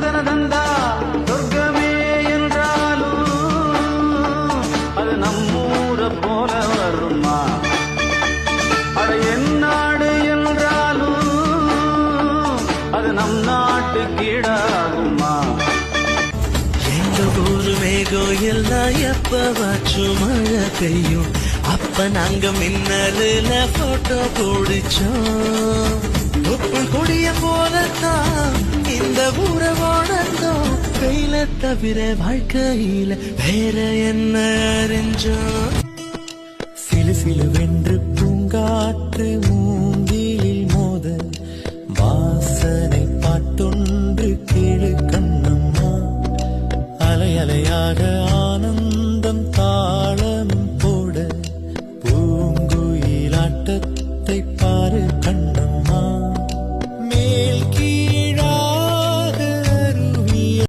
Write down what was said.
தனதந்தா சொர்க்கமே என்றாலும் அது நம்மூர போல வருமா? அட என் நாடு என்றாலும் அது நம் நாட்டு கீழாகுமா? எங்க ஊரு மேகம் எல்லாம் எப்பவாச்சும் மழை பெய்யும். அப்ப நாங்க மின்னலுல போட்டோ பிடிச்சோம். உப்புள் கொடிய போலத்தான் இந்த ஊரை வாழ்ந்தோம். கையில தவிர வாழ்க்கையில வேற என்ன அறிஞ்சோம். சிலு சிலுவென்று பூங்காற்று